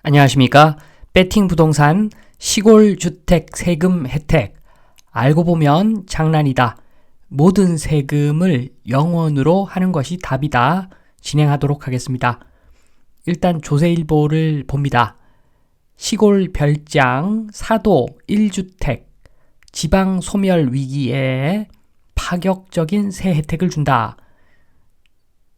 안녕하십니까? 배팅 부동산 시골주택 세금 혜택. 알고 보면 장난이다. 모든 세금을 0원으로 하는 것이 답이다. 진행하도록 하겠습니다. 일단 조세일보를 봅니다. 시골 별장 사도 1주택 지방 소멸 위기에 파격적인 세 혜택을 준다.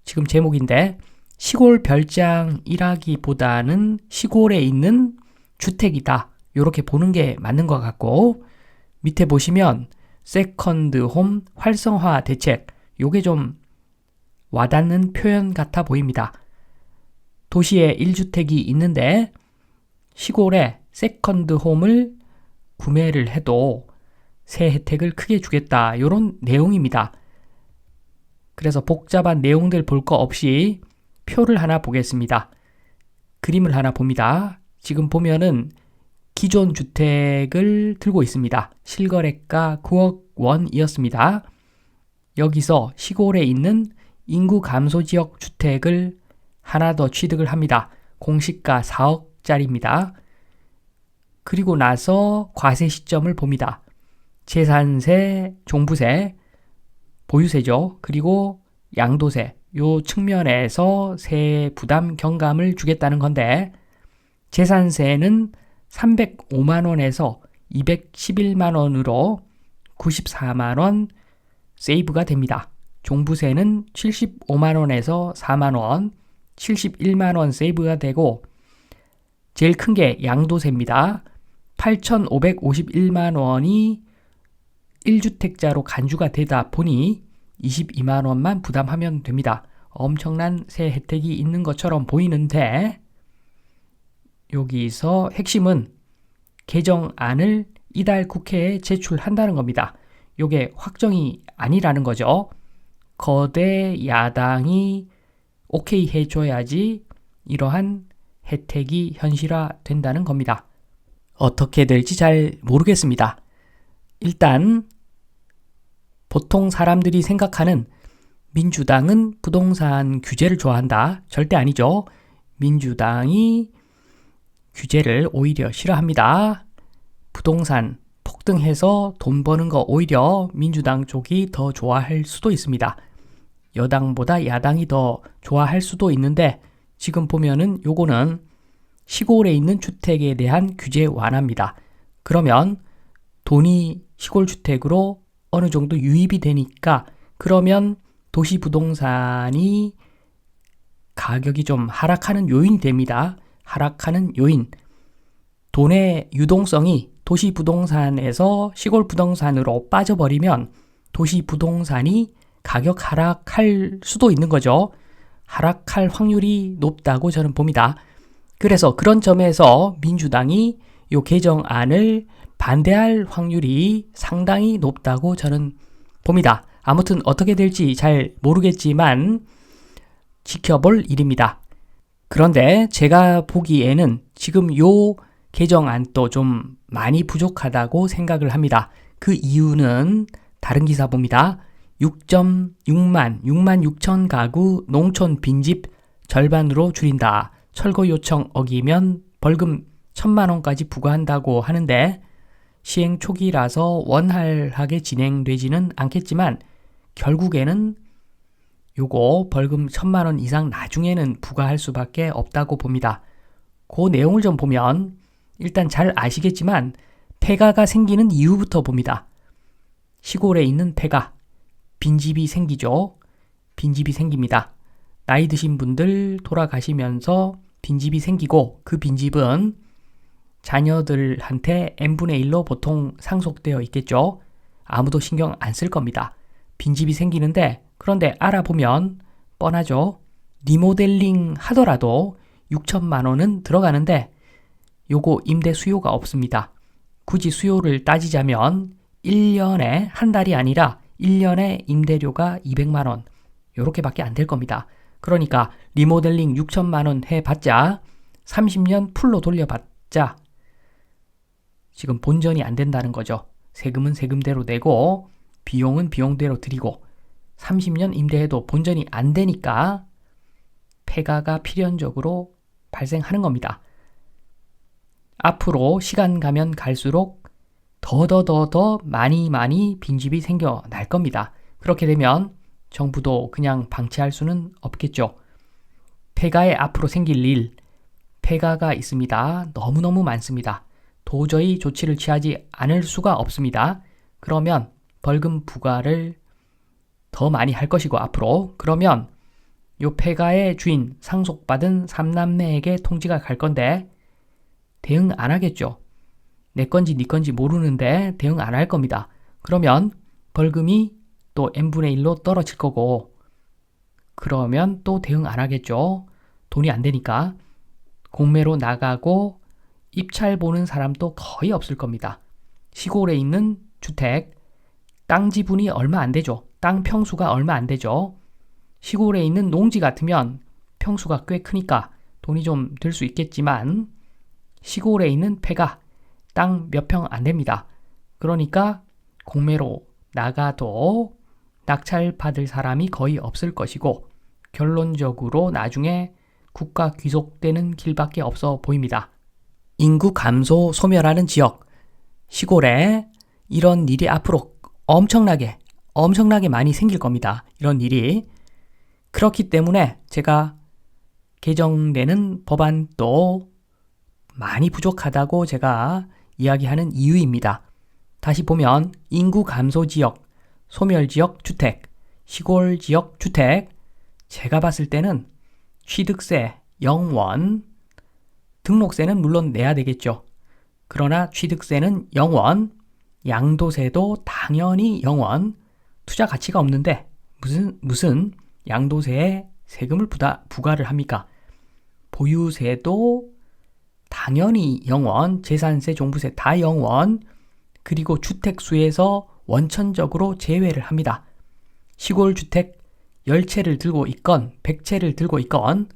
지금 제목인데 시골 별장이라기보다는 시골에 있는 주택이다. 이렇게 보는 게 맞는 것 같고, 밑에 보시면 세컨드 홈 활성화 대책, 요게 좀 와닿는 표현 같아 보입니다. 도시에 1주택이 있는데 시골에 세컨드 홈을 구매를 해도 세 혜택을 크게 주겠다. 이런 내용입니다. 그래서 복잡한 내용들 볼 거 없이 표를 하나 보겠습니다. 그림을 하나 봅니다. 지금 보면은 기존 주택을 들고 있습니다. 실거래가 9억 원이었습니다. 여기서 시골에 있는 인구 감소 지역 주택을 하나 더 취득을 합니다. 공시가 4억짜리입니다. 그리고 나서 과세 시점을 봅니다. 재산세, 종부세, 보유세죠. 그리고 양도세, 요 측면에서 세 부담 경감을 주겠다는 건데, 재산세는 305만원에서 211만원으로 94만원 세이브가 됩니다. 종부세는 75만원에서 4만원, 71만원 세이브가 되고, 제일 큰 게 양도세입니다. 8,551만원이 1주택자로 간주가 되다 보니 22만원만 부담하면 됩니다. 엄청난 세 혜택이 있는 것처럼 보이는데, 여기서 핵심은 개정안을 이달 국회에 제출한다는 겁니다. 이게 확정이 아니라는 거죠. 거대 야당이 오케이 해줘야지 이러한 혜택이 현실화된다는 겁니다. 어떻게 될지 잘 모르겠습니다. 일단 보통 사람들이 생각하는 민주당은 부동산 규제를 좋아한다. 절대 아니죠. 민주당이 규제를 오히려 싫어합니다. 부동산 폭등해서 돈 버는 거 오히려 민주당 쪽이 더 좋아할 수도 있습니다. 여당보다 야당이 더 좋아할 수도 있는데, 지금 보면은 요거는 시골에 있는 주택에 대한 규제 완화입니다. 그러면 돈이 시골 주택으로 어느 정도 유입이 되니까, 그러면 도시 부동산이 가격이 좀 하락하는 요인이 됩니다. 하락하는 요인. 돈의 유동성이 도시 부동산에서 시골 부동산으로 빠져버리면 도시 부동산이 가격 하락할 수도 있는 거죠. 하락할 확률이 높다고 저는 봅니다. 그래서 그런 점에서 민주당이 이 개정안을 반대할 확률이 상당히 높다고 저는 봅니다. 아무튼 어떻게 될지 잘 모르겠지만 지켜볼 일입니다. 그런데 제가 보기에는 지금 요 개정안도 좀 많이 부족하다고 생각을 합니다. 그 이유는 다른 기사 봅니다. 6만 6천 가구 농촌 빈집 절반으로 줄인다. 철거 요청 어기면 벌금 1,000만 원까지 부과한다고 하는데, 시행 초기라서 원활하게 진행되지는 않겠지만 결국에는 요거 벌금 1,000만 원 이상 나중에는 부과할 수밖에 없다고 봅니다. 그 내용을 좀 보면 일단 잘 아시겠지만 폐가가 생기는 이유부터 봅니다. 시골에 있는 폐가, 빈집이 생기죠. 빈집이 생깁니다. 나이 드신 분들 돌아가시면서 빈집이 생기고, 그 빈집은 자녀들한테 n분의 1로 보통 상속되어 있겠죠. 아무도 신경 안 쓸 겁니다. 빈집이 생기는데, 그런데 알아보면 뻔하죠. 리모델링 하더라도 6천만 원은 들어가는데 요거 임대 수요가 없습니다. 굳이 수요를 따지자면 1년에 한 달이 아니라 1년에 임대료가 200만 원 요렇게밖에 안 될 겁니다. 그러니까 리모델링 6천만 원 해봤자 30년 풀로 돌려봤자 지금 본전이 안 된다는 거죠. 세금은 세금대로 내고 비용은 비용대로 드리고 30년 임대해도 본전이 안 되니까 폐가가 필연적으로 발생하는 겁니다. 앞으로 시간 가면 갈수록 더 많이 빈집이 생겨날 겁니다. 그렇게 되면 정부도 그냥 방치할 수는 없겠죠. 폐가에 앞으로 생길 일, 폐가가 있습니다. 너무너무 많습니다. 도저히 조치를 취하지 않을 수가 없습니다. 그러면 벌금 부과를 더 많이 할 것이고 앞으로 그러면 요 폐가의 주인 상속받은 3남매에게 통지가 갈 건데 대응 안 하겠죠. 내 건지 네 건지 모르는데 대응 안 할 겁니다. 그러면 벌금이 또 n분의 1로 떨어질 거고 그러면 또 대응 안 하겠죠. 돈이 안 되니까 공매로 나가고 입찰 보는 사람도 거의 없을 겁니다. 시골에 있는 주택, 땅 지분이 얼마 안 되죠. 땅 평수가 얼마 안 되죠. 시골에 있는 농지 같으면 평수가 꽤 크니까 돈이 좀 들 수 있겠지만 시골에 있는 폐가 땅 몇 평 안 됩니다. 그러니까 공매로 나가도 낙찰 받을 사람이 거의 없을 것이고 결론적으로 나중에 국가 귀속되는 길밖에 없어 보입니다. 인구 감소 소멸하는 지역, 시골에 이런 일이 앞으로 엄청나게 많이 생길 겁니다. 이런 일이. 그렇기 때문에 제가 개정되는 법안도 많이 부족하다고 제가 이야기하는 이유입니다. 다시 보면 인구 감소 지역, 소멸 지역 주택, 시골 지역 주택, 제가 봤을 때는 취득세 0원, 등록세는 물론 내야 되겠죠. 그러나 취득세는 0원, 양도세도 당연히 0원, 투자 가치가 없는데 무슨 양도세에 세금을 부과를 합니까? 보유세도 당연히 0원, 재산세, 종부세 다 0원, 그리고 주택수에서 원천적으로 제외를 합니다. 시골 주택 10채를 들고 있건 100채를 들고 있건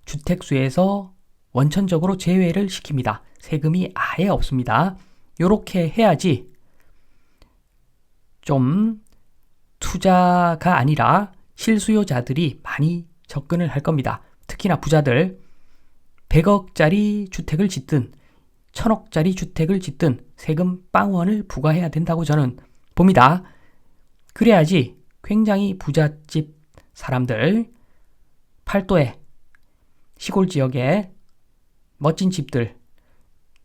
주택수에서 원천적으로 제외를 시킵니다. 세금이 아예 없습니다. 요렇게 해야지 좀 투자가 아니라 실수요자들이 많이 접근을 할 겁니다. 특히나 부자들 100억짜리 주택을 짓든 1000억짜리 주택을 짓든 세금 빵원을 부과해야 된다고 저는 봅니다. 그래야지 굉장히 부잣집 사람들, 팔도에 시골 지역에 멋진 집들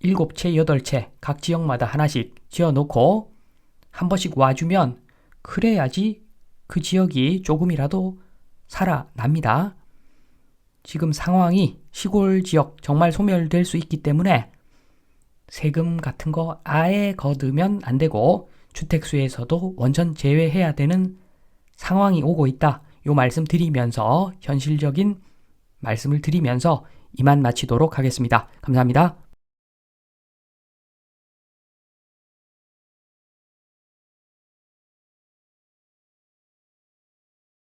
7채, 8채 각 지역마다 하나씩 지어놓고 한 번씩 와주면 그래야지 그 지역이 조금이라도 살아납니다. 지금 상황이 시골 지역 정말 소멸될 수 있기 때문에 세금 같은 거 아예 거두면 안 되고 주택수에서도 원천 제외해야 되는 상황이 오고 있다. 요 말씀 드리면서 현실적인 말씀을 드리면서 이만 마치도록 하겠습니다. 감사합니다.